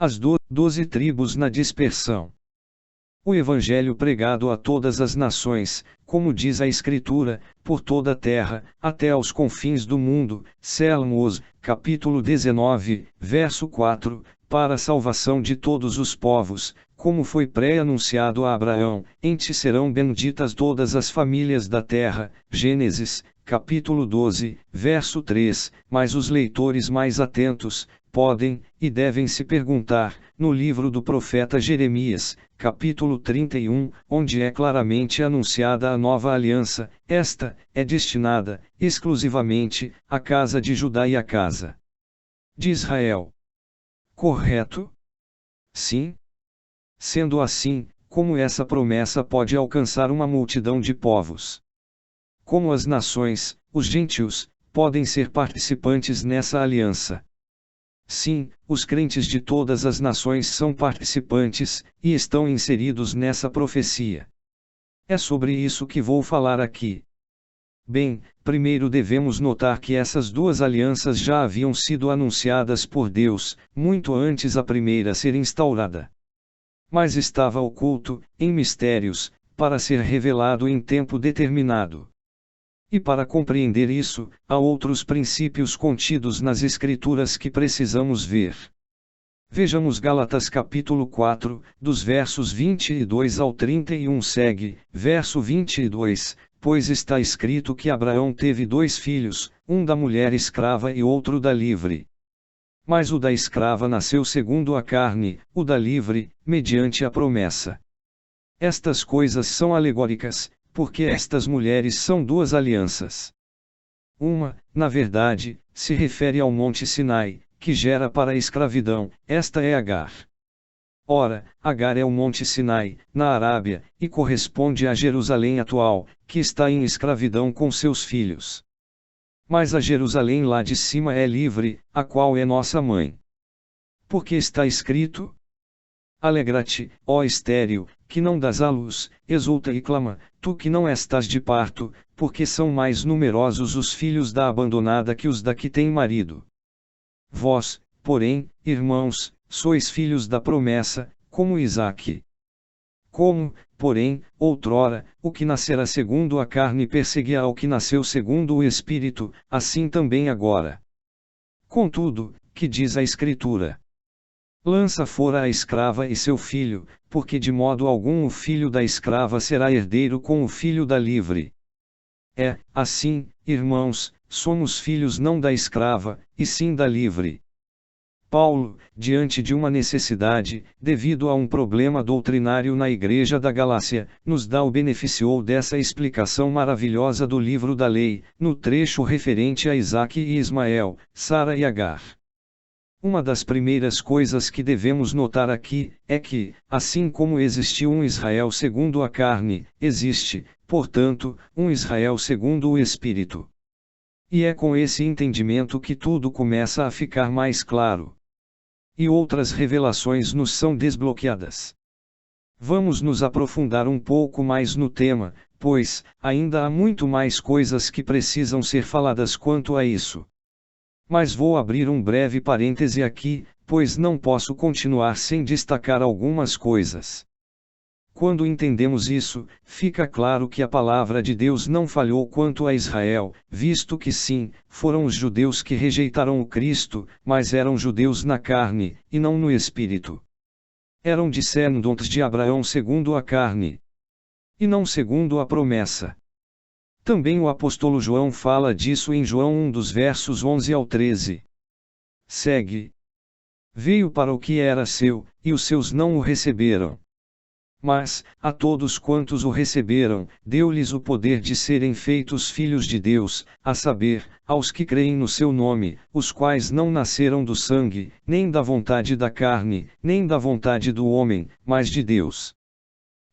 As 12 tribos na dispersão. O Evangelho pregado a todas as nações, como diz a Escritura, por toda a terra, até aos confins do mundo. Salmos, capítulo 19, verso 4, para a salvação de todos os povos, como foi pré-anunciado a Abraão, em ti serão benditas todas as famílias da terra. Gênesis, capítulo 12, verso 3, mas os leitores mais atentos, podem, e devem se perguntar, no livro do profeta Jeremias, capítulo 31, onde é claramente anunciada a nova aliança, esta é destinada, exclusivamente, à casa de Judá e à casa de Israel. Correto? Sim? Sendo assim, como essa promessa pode alcançar uma multidão de povos? Como as nações, os gentios, podem ser participantes nessa aliança? Sim, os crentes de todas as nações são participantes, e estão inseridos nessa profecia. É sobre isso que vou falar aqui. Bem, primeiro devemos notar que essas duas alianças já haviam sido anunciadas por Deus, muito antes a primeira ser instaurada. Mas estava oculto, em mistérios, para ser revelado em tempo determinado. E para compreender isso, há outros princípios contidos nas Escrituras que precisamos ver. Vejamos Gálatas capítulo 4, dos versos 22 ao 31 segue, verso 22, pois está escrito que Abraão teve 2 filhos, um da mulher escrava e outro da livre. Mas o da escrava nasceu segundo a carne, o da livre, mediante a promessa. Estas coisas são alegóricas, porque estas mulheres são 2 alianças. Uma, na verdade, se refere ao Monte Sinai, que gera para a escravidão, esta é Agar. Ora, Agar é o Monte Sinai, na Arábia, e corresponde a Jerusalém atual, que está em escravidão com seus filhos. Mas a Jerusalém lá de cima é livre, a qual é nossa mãe. Porque está escrito: Alegra-te, ó estéril, que não dás à luz, exulta e clama, tu que não estás de parto, porque são mais numerosos os filhos da abandonada que os da que tem marido. Vós, porém, irmãos, sois filhos da promessa, como Isaque. Como, porém, outrora, o que nascera segundo a carne perseguia ao que nasceu segundo o Espírito, assim também agora. Contudo, que diz a Escritura? Lança fora a escrava e seu filho, porque de modo algum o filho da escrava será herdeiro com o filho da livre. É, assim, irmãos, somos filhos não da escrava, e sim da livre. Paulo, diante de uma necessidade, devido a um problema doutrinário na igreja da Galácia, nos dá o beneficiou dessa explicação maravilhosa do livro da lei, no trecho referente a Isaque e Ismael, Sara e Agar. Uma das primeiras coisas que devemos notar aqui, é que, assim como existiu um Israel segundo a carne, existe, portanto, um Israel segundo o Espírito. E é com esse entendimento que tudo começa a ficar mais claro. E outras revelações nos são desbloqueadas. Vamos nos aprofundar um pouco mais no tema, pois, ainda há muito mais coisas que precisam ser faladas quanto a isso. Mas vou abrir um breve parêntese aqui, pois não posso continuar sem destacar algumas coisas. Quando entendemos isso, fica claro que a palavra de Deus não falhou quanto a Israel, visto que sim, foram os judeus que rejeitaram o Cristo, mas eram judeus na carne, e não no espírito. Eram descendentes de Abraão segundo a carne, e não segundo a promessa. Também o apóstolo João fala disso em João 1 dos versos 11 ao 13. Segue. Veio para o que era seu, e os seus não o receberam. Mas, a todos quantos o receberam, deu-lhes o poder de serem feitos filhos de Deus, a saber, aos que creem no seu nome, os quais não nasceram do sangue, nem da vontade da carne, nem da vontade do homem, mas de Deus.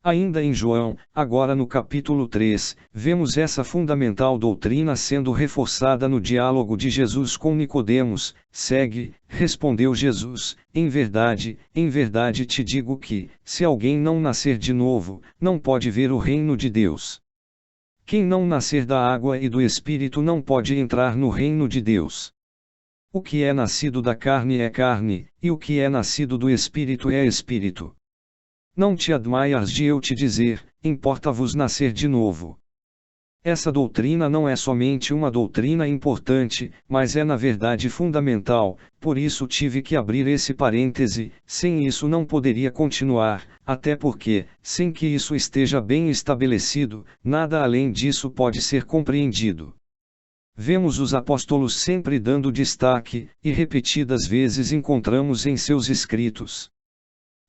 Ainda em João, agora no capítulo 3, vemos essa fundamental doutrina sendo reforçada no diálogo de Jesus com Nicodemos. Segue, respondeu Jesus, em verdade te digo que, se alguém não nascer de novo, não pode ver o reino de Deus. Quem não nascer da água e do Espírito não pode entrar no reino de Deus. O que é nascido da carne é carne, e o que é nascido do Espírito é Espírito. Não te admires de eu te dizer, importa-vos nascer de novo. Essa doutrina não é somente uma doutrina importante, mas é na verdade fundamental, por isso tive que abrir esse parêntese, sem isso não poderia continuar, até porque, sem que isso esteja bem estabelecido, nada além disso pode ser compreendido. Vemos os apóstolos sempre dando destaque, e repetidas vezes encontramos em seus escritos.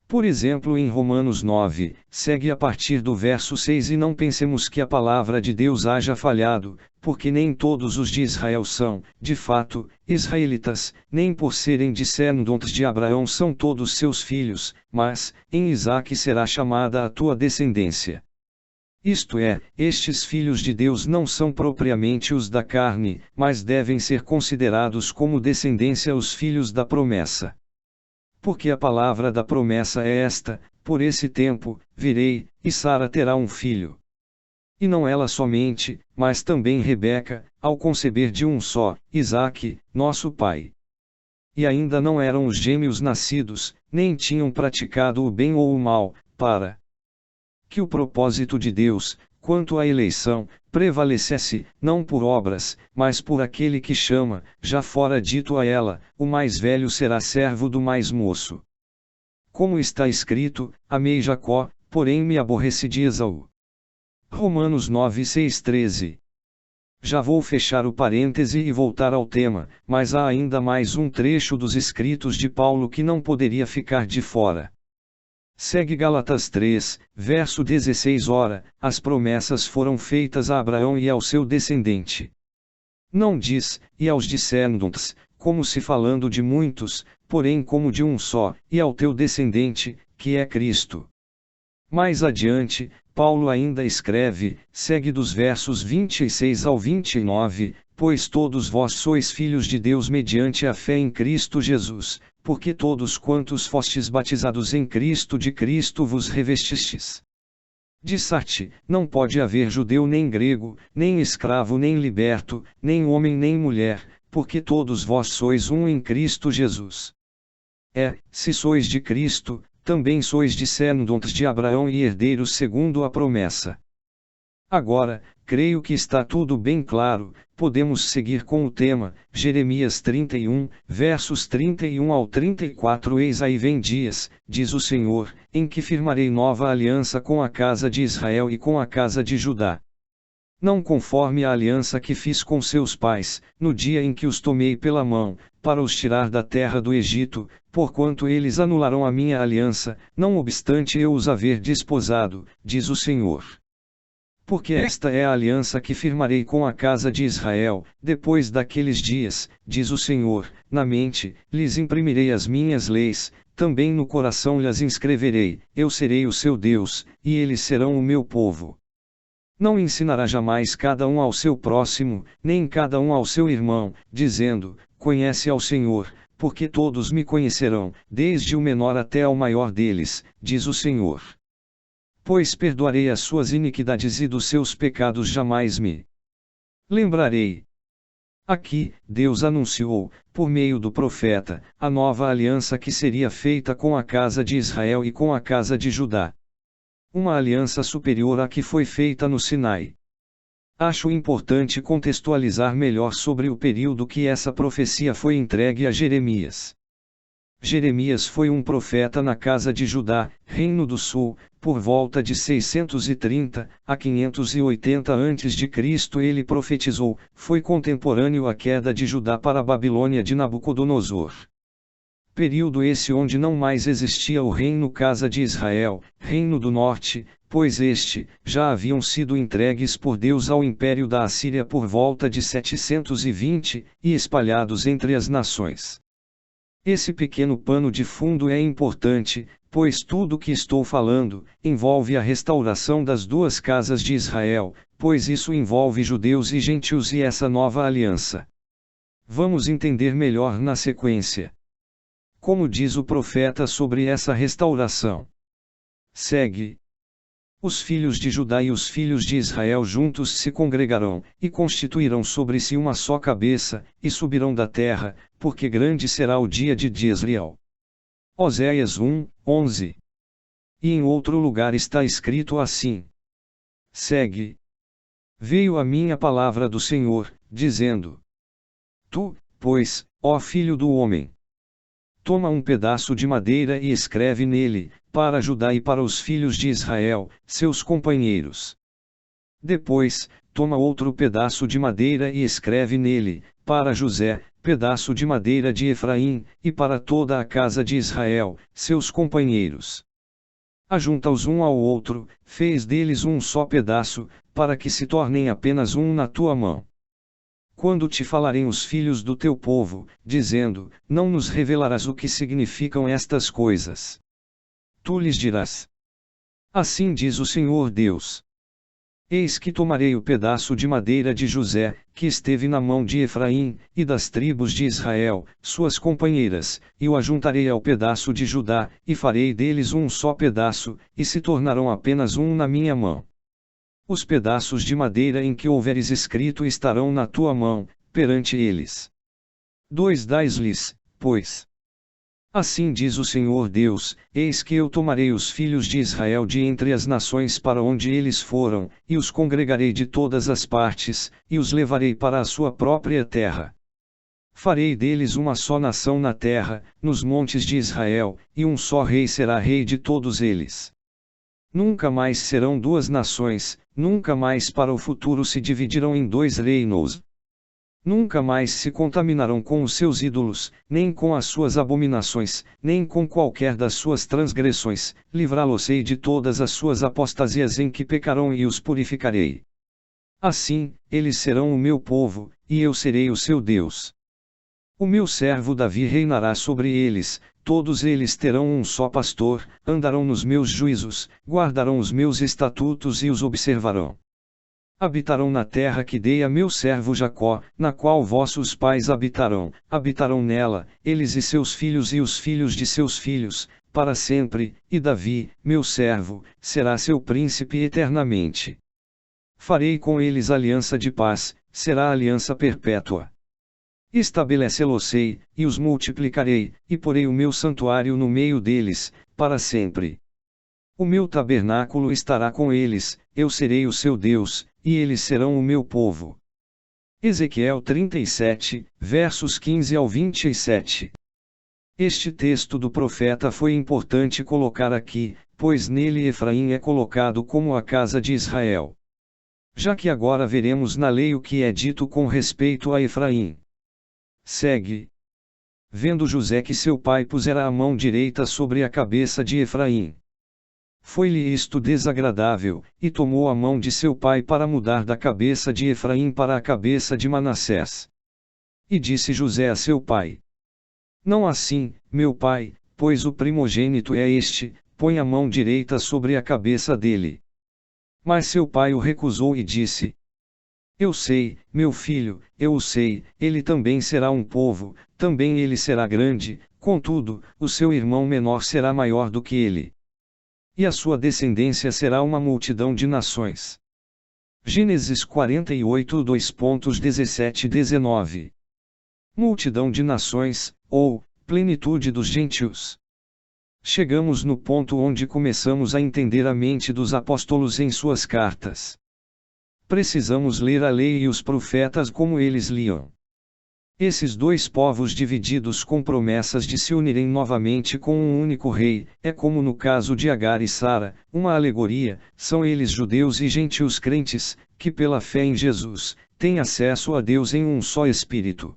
Por exemplo, em Romanos 9, segue a partir do verso 6: E não pensemos que a palavra de Deus haja falhado, porque nem todos os de Israel são, de fato, israelitas, nem por serem descendentes de Abraão são todos seus filhos, mas, em Isaque será chamada a tua descendência. Isto é, estes filhos de Deus não são propriamente os da carne, mas devem ser considerados como descendência os filhos da promessa. Porque a palavra da promessa é esta: por esse tempo, virei, e Sara terá um filho. E não ela somente, mas também Rebeca, ao conceber de um só, Isaque, nosso pai. E ainda não eram os gêmeos nascidos, nem tinham praticado o bem ou o mal, para que o propósito de Deus, quanto à eleição, prevalecesse, não por obras, mas por aquele que chama, já fora dito a ela: o mais velho será servo do mais moço. Como está escrito: amei Jacó, porém me aborreci de Esaú. Romanos 9, 6, 13. Já vou fechar o parêntese e voltar ao tema, mas há ainda mais um trecho dos escritos de Paulo que não poderia ficar de fora. Segue Gálatas 3, verso 16. Ora, as promessas foram feitas a Abraão e ao seu descendente. Não diz, e aos descendentes, como se falando de muitos, porém como de um só, e ao teu descendente, que é Cristo. Mais adiante, Paulo ainda escreve, segue dos versos 26 ao 29, pois todos vós sois filhos de Deus mediante a fé em Cristo Jesus, porque todos quantos fostes batizados em Cristo de Cristo vos revestistes. Dissarte, não pode haver judeu nem grego, nem escravo nem liberto, nem homem nem mulher, porque todos vós sois um em Cristo Jesus. Se sois de Cristo, também sois descendentes de Abraão e herdeiros segundo a promessa. Agora, creio que está tudo bem claro, podemos seguir com o tema, Jeremias 31, versos 31 ao 34. Eis aí vem dias, diz o Senhor, em que firmarei nova aliança com a casa de Israel e com a casa de Judá. Não conforme a aliança que fiz com seus pais, no dia em que os tomei pela mão, para os tirar da terra do Egito, porquanto eles anularão a minha aliança, não obstante eu os haver desposado, diz o Senhor. Porque esta é a aliança que firmarei com a casa de Israel, depois daqueles dias, diz o Senhor, na mente lhes imprimirei as minhas leis, também no coração lhes inscreverei, eu serei o seu Deus, e eles serão o meu povo. Não ensinará jamais cada um ao seu próximo, nem cada um ao seu irmão, dizendo, conhece ao Senhor, porque todos me conhecerão, desde o menor até ao maior deles, diz o Senhor. Pois perdoarei as suas iniquidades e dos seus pecados jamais me lembrarei. Aqui, Deus anunciou, por meio do profeta, a nova aliança que seria feita com a casa de Israel e com a casa de Judá. Uma aliança superior à que foi feita no Sinai. Acho importante contextualizar melhor sobre o período que essa profecia foi entregue a Jeremias. Jeremias foi um profeta na casa de Judá, Reino do Sul, por volta de 630 a 580 a.C. Ele profetizou, foi contemporâneo à queda de Judá para a Babilônia de Nabucodonosor. Período esse onde não mais existia o reino casa de Israel, Reino do Norte, pois este, já haviam sido entregues por Deus ao império da Assíria por volta de 720, e espalhados entre as nações. Esse pequeno pano de fundo é importante, pois tudo o que estou falando, envolve a restauração das duas casas de Israel, pois isso envolve judeus e gentios e essa nova aliança. Vamos entender melhor na sequência. Como diz o profeta sobre essa restauração? Segue. Os filhos de Judá e os filhos de Israel juntos se congregarão, e constituirão sobre si uma só cabeça, e subirão da terra, porque grande será o dia de Jezreel. Oséias 1, 11. E em outro lugar está escrito assim: Segue. Veio a minha palavra do Senhor, dizendo: Tu, pois, ó filho do homem, toma um pedaço de madeira e escreve nele, para Judá e para os filhos de Israel, seus companheiros. Depois, toma outro pedaço de madeira e escreve nele, para José, pedaço de madeira de Efraim, e para toda a casa de Israel, seus companheiros. Ajunta-os um ao outro, fez deles um só pedaço, para que se tornem apenas um na tua mão. Quando te falarem os filhos do teu povo, dizendo: Não nos revelarás o que significam estas coisas. Tu lhes dirás: Assim diz o Senhor Deus. Eis que tomarei o pedaço de madeira de José, que esteve na mão de Efraim, e das tribos de Israel, suas companheiras, e o ajuntarei ao pedaço de Judá, e farei deles um só pedaço, e se tornarão apenas um na minha mão. Os pedaços de madeira em que houveres escrito estarão na tua mão, perante eles. 2 Dais-lhes, pois. Assim diz o Senhor Deus: Eis que eu tomarei os filhos de Israel de entre as nações para onde eles foram, e os congregarei de todas as partes, e os levarei para a sua própria terra. Farei deles uma só nação na terra, nos montes de Israel, e um só rei será rei de todos eles. Nunca mais serão duas nações, nunca mais para o futuro se dividirão em dois reinos. Nunca mais se contaminarão com os seus ídolos, nem com as suas abominações, nem com qualquer das suas transgressões, livrá-los-ei de todas as suas apostasias em que pecarão e os purificarei. Assim, eles serão o meu povo, e eu serei o seu Deus. O meu servo Davi reinará sobre eles, todos eles terão um só pastor, andarão nos meus juízos, guardarão os meus estatutos e os observarão. Habitarão na terra que dei a meu servo Jacó, na qual vossos pais habitarão nela, eles e seus filhos e os filhos de seus filhos, para sempre, e Davi, meu servo, será seu príncipe eternamente. Farei com eles aliança de paz, será aliança perpétua. Estabelecê-los-ei, e os multiplicarei, e porei o meu santuário no meio deles, para sempre. O meu tabernáculo estará com eles, eu serei o seu Deus, e eles serão o meu povo. Ezequiel 37, versos 15 ao 27. Este texto do profeta foi importante colocar aqui, pois nele Efraim é colocado como a casa de Israel. Já que agora veremos na lei o que é dito com respeito a Efraim. Segue. Vendo José que seu pai pusera a mão direita sobre a cabeça de Efraim, foi-lhe isto desagradável, e tomou a mão de seu pai para mudar da cabeça de Efraim para a cabeça de Manassés. E disse José a seu pai: Não assim, meu pai, pois o primogênito é este, põe a mão direita sobre a cabeça dele. Mas seu pai o recusou e disse: Eu sei, meu filho, eu o sei, ele também será um povo, também ele será grande, contudo, o seu irmão menor será maior do que ele. E a sua descendência será uma multidão de nações. Gênesis 48, 2.17 e 19. Multidão de nações, ou, plenitude dos gentios. Chegamos no ponto onde começamos a entender a mente dos apóstolos em suas cartas. Precisamos ler a lei e os profetas como eles liam. Esses dois povos divididos com promessas de se unirem novamente com um único rei, é como no caso de Agar e Sara, uma alegoria, são eles judeus e gentios crentes, que pela fé em Jesus, têm acesso a Deus em um só Espírito.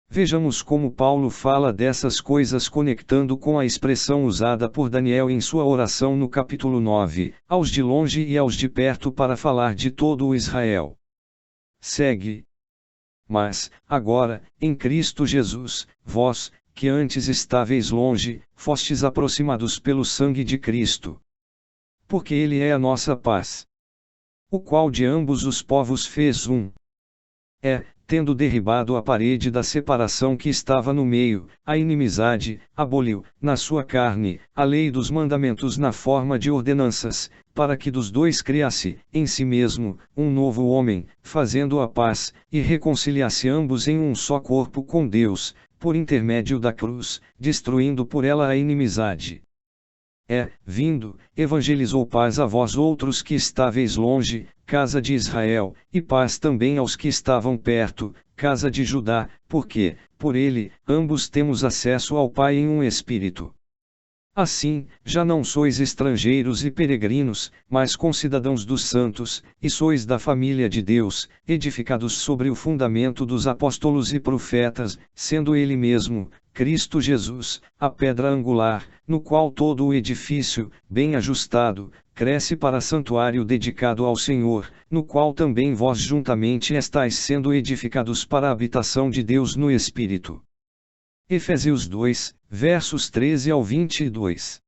Vejamos como Paulo fala dessas coisas conectando com a expressão usada por Daniel em sua oração no capítulo 9, aos de longe e aos de perto para falar de todo o Israel. Segue. Mas, agora, em Cristo Jesus, vós, que antes estáveis longe, fostes aproximados pelo sangue de Cristo. Porque Ele é a nossa paz. O qual de ambos os povos fez um. Tendo derribado a parede da separação que estava no meio, a inimizade, aboliu, na sua carne, a lei dos mandamentos na forma de ordenanças, para que dos dois criasse, em si mesmo, um novo homem, fazendo a paz, e reconciliasse ambos em um só corpo com Deus, por intermédio da cruz, destruindo por ela a inimizade. Vindo, evangelizou paz a vós outros que estáveis longe, casa de Israel, e paz também aos que estavam perto, casa de Judá, porque, por ele, ambos temos acesso ao Pai em um Espírito. Assim, já não sois estrangeiros e peregrinos, mas concidadãos dos santos, e sois da família de Deus, edificados sobre o fundamento dos apóstolos e profetas, sendo ele mesmo, Cristo Jesus, a pedra angular, no qual todo o edifício, bem ajustado, cresce para santuário dedicado ao Senhor, no qual também vós juntamente estáis sendo edificados para a habitação de Deus no Espírito. Efésios 2, versos 13 ao 22.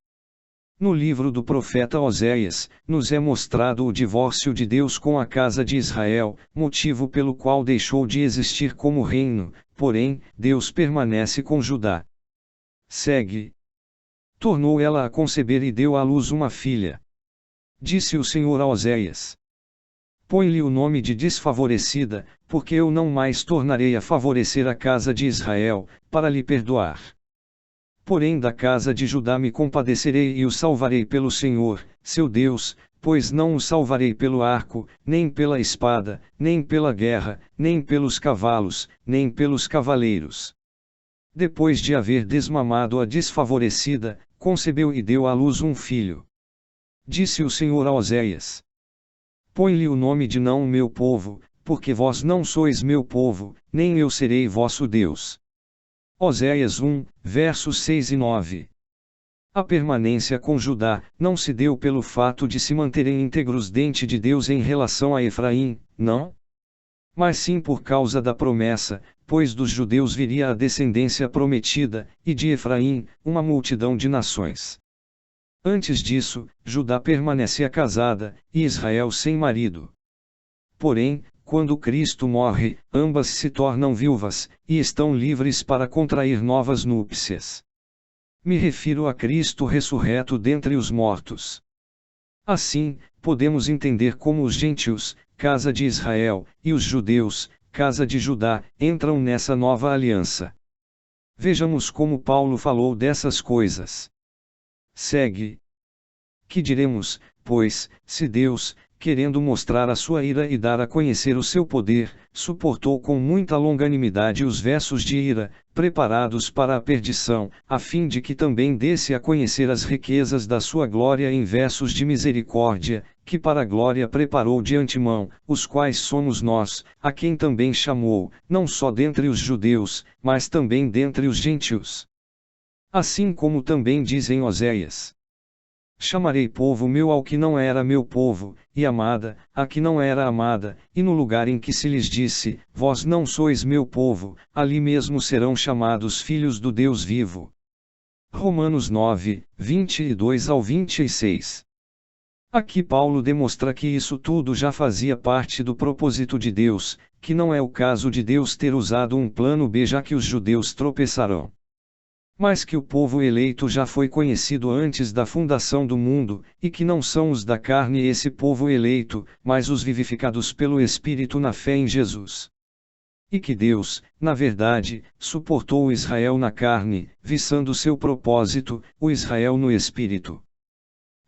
No livro do profeta Oséias, nos é mostrado o divórcio de Deus com a casa de Israel, motivo pelo qual deixou de existir como reino, porém, Deus permanece com Judá. Segue. Tornou ela a conceber e deu à luz uma filha. Disse o Senhor a Oséias: Põe-lhe o nome de desfavorecida, porque eu não mais tornarei a favorecer a casa de Israel, para lhe perdoar. Porém da casa de Judá me compadecerei e o salvarei pelo Senhor, seu Deus, pois não o salvarei pelo arco, nem pela espada, nem pela guerra, nem pelos cavalos, nem pelos cavaleiros. Depois de haver desmamado a desfavorecida, concebeu e deu à luz um filho. Disse o Senhor a Oséias: Põe-lhe o nome de não meu povo, porque vós não sois meu povo, nem eu serei vosso Deus. Oséias 1, versos 6 e 9. A permanência com Judá não se deu pelo fato de se manterem íntegros diante de Deus em relação a Efraim, não? Mas sim por causa da promessa, pois dos judeus viria a descendência prometida, e de Efraim, uma multidão de nações. Antes disso, Judá permanecia casada, e Israel sem marido. Porém, quando Cristo morre, ambas se tornam viúvas, e estão livres para contrair novas núpcias. Me refiro a Cristo ressurreto dentre os mortos. Assim, podemos entender como os gentios, casa de Israel, e os judeus, casa de Judá, entram nessa nova aliança. Vejamos como Paulo falou dessas coisas. Segue. Que diremos, pois, se Deus, querendo mostrar a sua ira e dar a conhecer o seu poder, suportou com muita longanimidade os versos de ira, preparados para a perdição, a fim de que também desse a conhecer as riquezas da sua glória em versos de misericórdia, que para a glória preparou de antemão, os quais somos nós, a quem também chamou, não só dentre os judeus, mas também dentre os gentios. Assim como também diz em Oséias: Chamarei povo meu ao que não era meu povo, e amada, a que não era amada, e no lugar em que se lhes disse, vós não sois meu povo, ali mesmo serão chamados filhos do Deus vivo. Romanos 9, 22 ao 26. Aqui Paulo demonstra que isso tudo já fazia parte do propósito de Deus, que não é o caso de Deus ter usado um plano B já que os judeus tropeçarão. Mas que o povo eleito já foi conhecido antes da fundação do mundo, e que não são os da carne esse povo eleito, mas os vivificados pelo Espírito na fé em Jesus. E que Deus, na verdade, suportou o Israel na carne, visando seu propósito, o Israel no Espírito.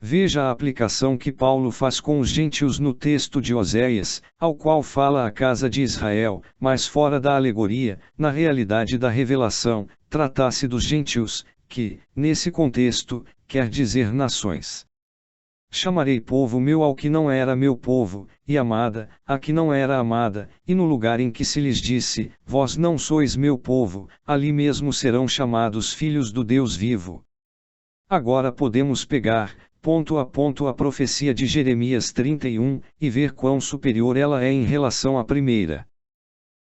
Veja a aplicação que Paulo faz com os gentios no texto de Oséias, ao qual fala a casa de Israel, mas fora da alegoria, na realidade da revelação, tratasse dos gentios, que, nesse contexto, quer dizer nações. Chamarei povo meu ao que não era meu povo, e amada, a que não era amada, e no lugar em que se lhes disse, vós não sois meu povo, ali mesmo serão chamados filhos do Deus vivo. Agora podemos pegar, ponto a profecia de Jeremias 31, e ver quão superior ela é em relação à primeira.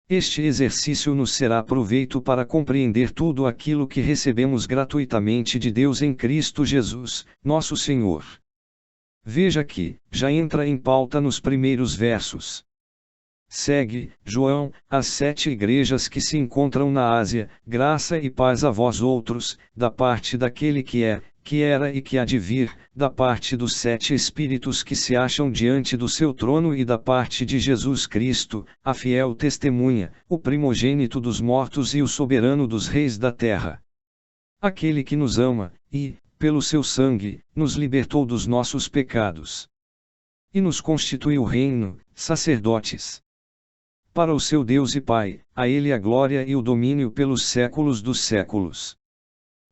Este exercício nos será proveito para compreender tudo aquilo que recebemos gratuitamente de Deus em Cristo Jesus, nosso Senhor. Veja que, já entra em pauta nos primeiros versos. Segue, João, as 7 igrejas que se encontram na Ásia, graça e paz a vós outros, da parte daquele que é, que era e que há de vir, da parte dos 7 Espíritos que se acham diante do seu trono e da parte de Jesus Cristo, a fiel testemunha, o primogênito dos mortos e o soberano dos reis da terra. Aquele que nos ama, e, pelo seu sangue, nos libertou dos nossos pecados. E nos constituiu reino, sacerdotes. Para o seu Deus e Pai, a Ele a glória e o domínio pelos séculos dos séculos.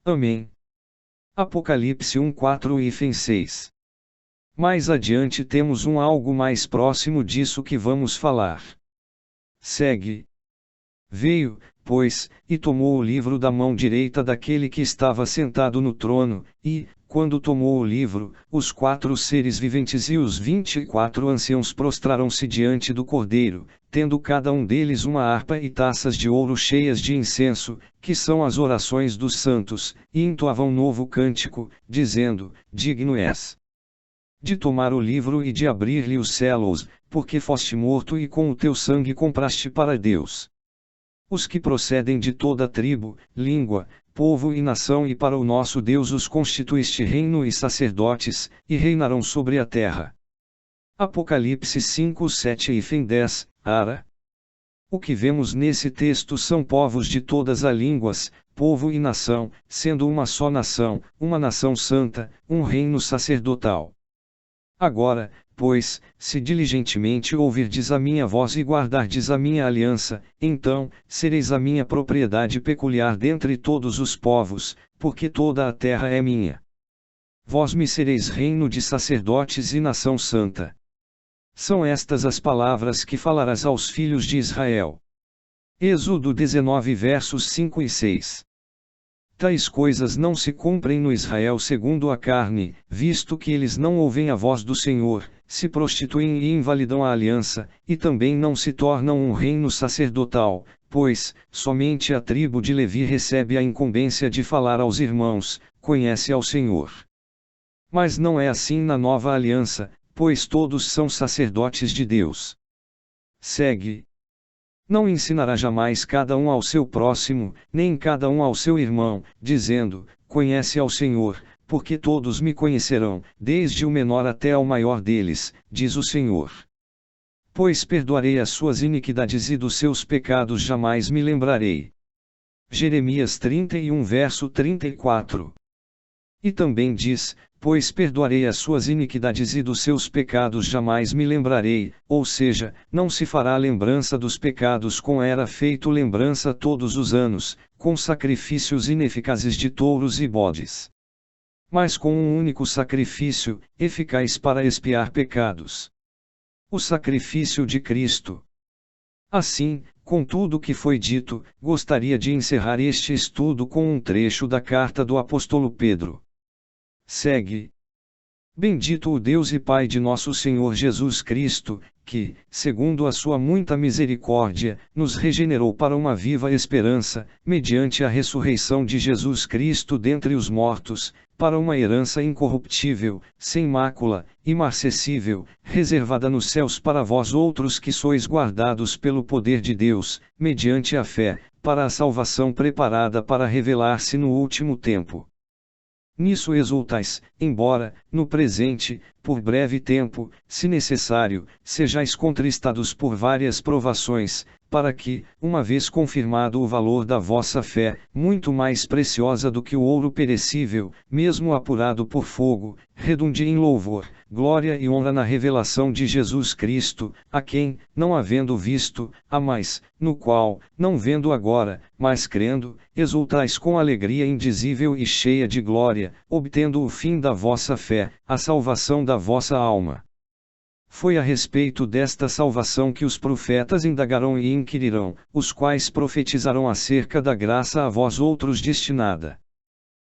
Amém. Apocalipse 1:4-6. Mais adiante temos algo mais próximo disso que vamos falar. Segue. Veio, pois, e tomou o livro da mão direita daquele que estava sentado no trono, e, quando tomou o livro, os 4 seres viventes e os 24 anciãos prostraram-se diante do Cordeiro, tendo cada um deles uma harpa e taças de ouro cheias de incenso, que são as orações dos santos, e entoavam novo cântico, dizendo: Digno és de tomar o livro e de abrir-lhe os selos, porque foste morto e com o teu sangue compraste para Deus os que procedem de toda tribo, língua, povo e nação, e para o nosso Deus os constituíste reino e sacerdotes, e reinarão sobre a terra. Apocalipse 5:7-10, Ara. O que vemos nesse texto são povos de todas as línguas, povo e nação, sendo uma só nação, uma nação santa, um reino sacerdotal. Agora, pois, se diligentemente ouvirdes a minha voz e guardardes a minha aliança, então, sereis a minha propriedade peculiar dentre todos os povos, porque toda a terra é minha. Vós me sereis reino de sacerdotes e nação santa. São estas as palavras que falarás aos filhos de Israel. Êxodo 19 versos 5 e 6. Tais coisas não se cumprem no Israel segundo a carne, visto que eles não ouvem a voz do Senhor, se prostituem e invalidam a aliança, e também não se tornam um reino sacerdotal, pois, somente a tribo de Levi recebe a incumbência de falar aos irmãos: conhece ao Senhor. Mas não é assim na nova aliança, pois todos são sacerdotes de Deus. Segue. Não ensinará jamais cada um ao seu próximo, nem cada um ao seu irmão, dizendo: conhece ao Senhor, porque todos me conhecerão, desde o menor até ao maior deles, diz o Senhor. Pois perdoarei as suas iniquidades e dos seus pecados jamais me lembrarei. Jeremias 31 verso 34. E também diz: pois perdoarei as suas iniquidades e dos seus pecados jamais me lembrarei, ou seja, não se fará lembrança dos pecados como era feito lembrança todos os anos, com sacrifícios ineficazes de touros e bodes. Mas com um único sacrifício, eficaz para expiar pecados. O sacrifício de Cristo. Assim, com tudo o que foi dito, gostaria de encerrar este estudo com um trecho da carta do apóstolo Pedro. Segue. Bendito o Deus e Pai de nosso Senhor Jesus Cristo, que, segundo a sua muita misericórdia, nos regenerou para uma viva esperança, mediante a ressurreição de Jesus Cristo dentre os mortos, para uma herança incorruptível, sem mácula, imarcessível, reservada nos céus para vós outros que sois guardados pelo poder de Deus, mediante a fé, para a salvação preparada para revelar-se no último tempo. Nisso exultais, embora, no presente, por breve tempo, se necessário, sejais contristados por várias provações, para que, uma vez confirmado o valor da vossa fé, muito mais preciosa do que o ouro perecível, mesmo apurado por fogo, redunde em louvor, glória e honra na revelação de Jesus Cristo, a quem, não havendo visto, amais, no qual, não vendo agora, mas crendo, exultais com alegria indizível e cheia de glória, obtendo o fim da vossa fé, a salvação da vossa alma. Foi a respeito desta salvação que os profetas indagarão e inquirirão, os quais profetizarão acerca da graça a vós outros destinada.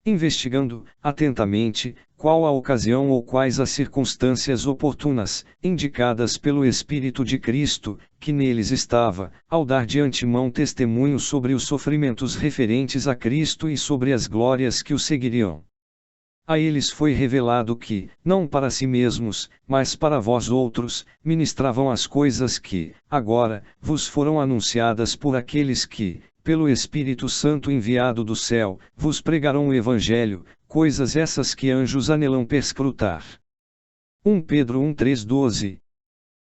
Investigando, atentamente, qual a ocasião ou quais as circunstâncias oportunas, indicadas pelo Espírito de Cristo, que neles estava, ao dar de antemão testemunho sobre os sofrimentos referentes a Cristo e sobre as glórias que o seguiriam. A eles foi revelado que, não para si mesmos, mas para vós outros, ministravam as coisas que, agora, vos foram anunciadas por aqueles que, pelo Espírito Santo enviado do céu, vos pregarão o Evangelho, coisas essas que anjos anelam perscrutar. 1 Pedro 1:3-12.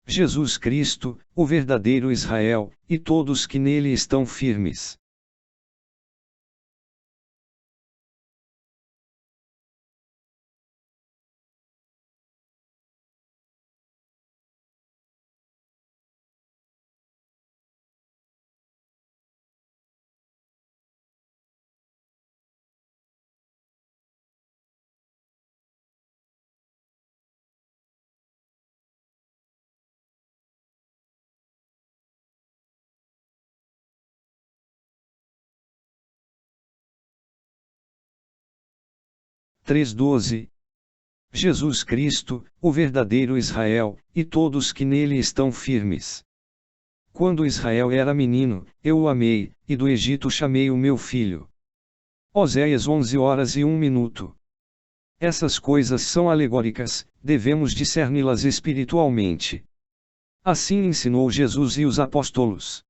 Jesus Cristo, o verdadeiro Israel, e todos que nele estão firmes. Jesus Cristo, o verdadeiro Israel, e todos que nele estão firmes. Quando Israel era menino, eu o amei, e do Egito chamei o meu filho. Oséias 11h01. Essas coisas são alegóricas, devemos discerni-las espiritualmente. Assim ensinou Jesus e os apóstolos.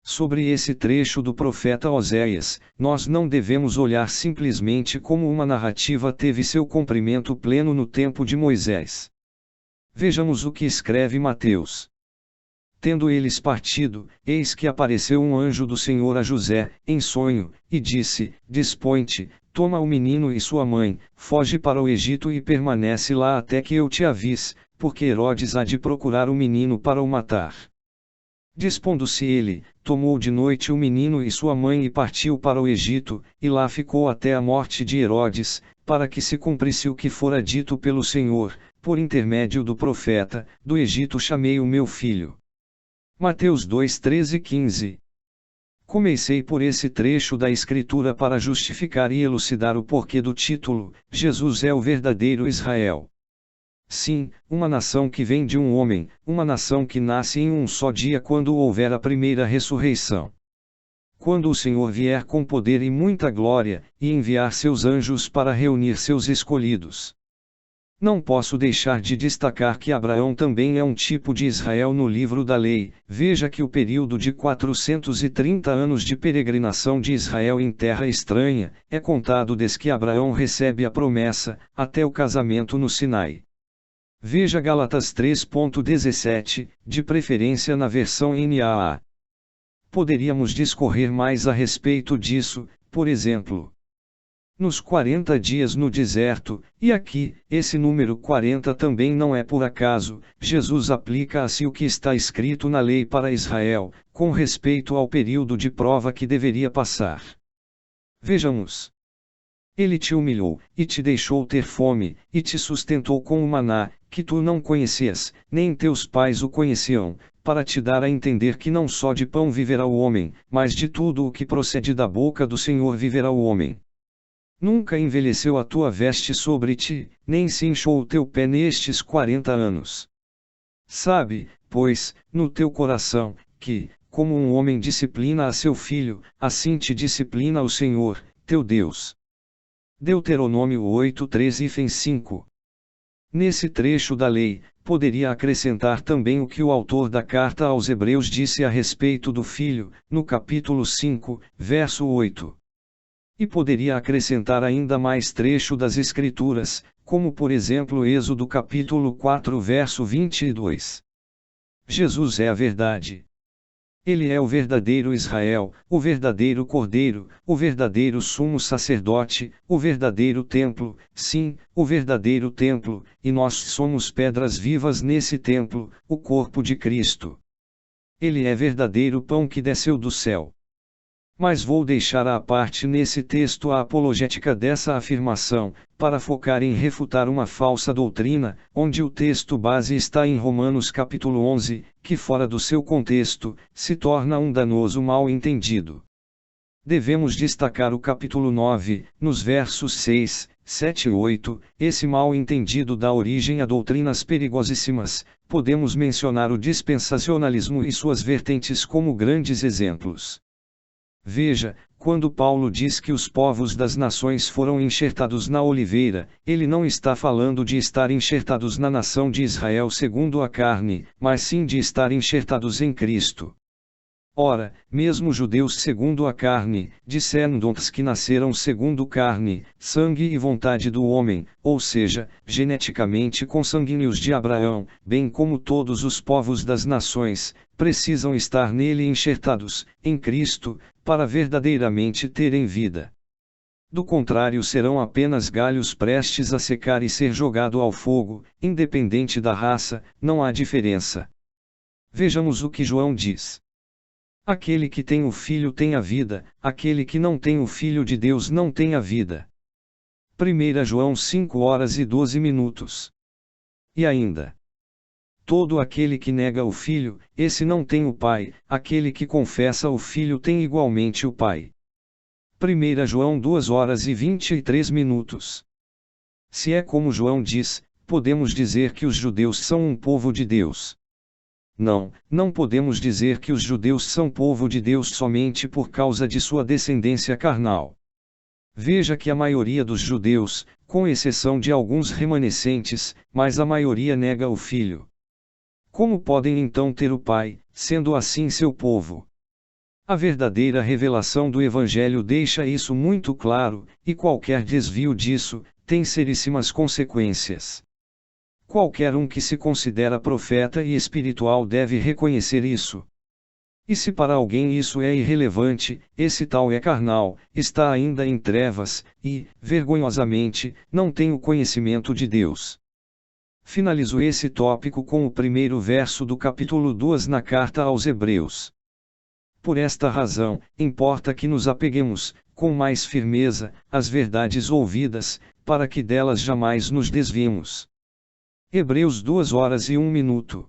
Sobre esse trecho do profeta Oséias, nós não devemos olhar simplesmente como uma narrativa teve seu cumprimento pleno no tempo de Moisés. Vejamos o que escreve Mateus. Tendo eles partido, eis que apareceu um anjo do Senhor a José, em sonho, e disse: Dispõe-te, toma o menino e sua mãe, foge para o Egito e permanece lá até que eu te avise, porque Herodes há de procurar o menino para o matar. Dispondo-se ele, tomou de noite o menino e sua mãe e partiu para o Egito, e lá ficou até a morte de Herodes, para que se cumprisse o que fora dito pelo Senhor, por intermédio do profeta: do Egito chamei o meu filho. Mateus 2:13-15. Comecei por esse trecho da Escritura para justificar e elucidar o porquê do título: Jesus é o verdadeiro Israel. Sim, uma nação que vem de um homem, uma nação que nasce em um só dia quando houver a primeira ressurreição. Quando o Senhor vier com poder e muita glória, e enviar seus anjos para reunir seus escolhidos. Não posso deixar de destacar que Abraão também é um tipo de Israel no livro da lei. Veja que o período de 430 anos de peregrinação de Israel em terra estranha, é contado desde que Abraão recebe a promessa, até o casamento no Sinai. Veja Gálatas 3:17, de preferência na versão NAA. Poderíamos discorrer mais a respeito disso, por exemplo. Nos 40 dias no deserto, e aqui, esse número 40 também não é por acaso, Jesus aplica a si o que está escrito na lei para Israel, com respeito ao período de prova que deveria passar. Vejamos. Ele te humilhou, e te deixou ter fome, e te sustentou com o maná, que tu não conhecias, nem teus pais o conheciam, para te dar a entender que não só de pão viverá o homem, mas de tudo o que procede da boca do Senhor viverá o homem. Nunca envelheceu a tua veste sobre ti, nem se inchou o teu pé nestes 40 anos. Sabe, pois, no teu coração, que, como um homem disciplina a seu filho, assim te disciplina o Senhor, teu Deus. Deuteronômio 8:3-5. Nesse trecho da lei, poderia acrescentar também o que o autor da carta aos Hebreus disse a respeito do filho, no capítulo 5, verso 8. E poderia acrescentar ainda mais trecho das Escrituras, como por exemplo Êxodo capítulo 4 verso 22. Jesus é a verdade. Ele é o verdadeiro Israel, o verdadeiro Cordeiro, o verdadeiro sumo sacerdote, o verdadeiro templo, sim, o verdadeiro templo, e nós somos pedras vivas nesse templo, o corpo de Cristo. Ele é verdadeiro pão que desceu do céu. Mas vou deixar à parte nesse texto a apologética dessa afirmação, para focar em refutar uma falsa doutrina, onde o texto base está em Romanos capítulo 11, que fora do seu contexto, se torna um danoso mal-entendido. Devemos destacar o capítulo 9, nos versos 6, 7 e 8, esse mal-entendido dá origem a doutrinas perigosíssimas. Podemos mencionar o dispensacionalismo e suas vertentes como grandes exemplos. Veja, quando Paulo diz que os povos das nações foram enxertados na oliveira, ele não está falando de estar enxertados na nação de Israel segundo a carne, mas sim de estar enxertados em Cristo. Ora, mesmo judeus segundo a carne, discernem-se que nasceram segundo carne, sangue e vontade do homem, ou seja, geneticamente consanguíneos de Abraão, bem como todos os povos das nações, precisam estar nele enxertados, em Cristo, para verdadeiramente terem vida. Do contrário serão apenas galhos prestes a secar e ser jogado ao fogo, independente da raça, não há diferença. Vejamos o que João diz. Aquele que tem o Filho tem a vida, aquele que não tem o Filho de Deus não tem a vida. 1 João 5:12. E ainda. Todo aquele que nega o Filho, esse não tem o Pai, aquele que confessa o Filho tem igualmente o Pai. 1 João 2:23. Se é como João diz, podemos dizer que os judeus são um povo de Deus. Não podemos dizer que os judeus são povo de Deus somente por causa de sua descendência carnal. Veja que a maioria dos judeus, com exceção de alguns remanescentes, mas a maioria nega o Filho. Como podem então ter o Pai, sendo assim seu povo? A verdadeira revelação do Evangelho deixa isso muito claro, e qualquer desvio disso, tem seríssimas consequências. Qualquer um que se considera profeta e espiritual deve reconhecer isso. E se para alguém isso é irrelevante, esse tal é carnal, está ainda em trevas, e, vergonhosamente, não tem o conhecimento de Deus. Finalizo esse tópico com o primeiro verso do capítulo 2 na carta aos Hebreus. Por esta razão, importa que nos apeguemos, com mais firmeza, às verdades ouvidas, para que delas jamais nos desviemos. Hebreus 2:01.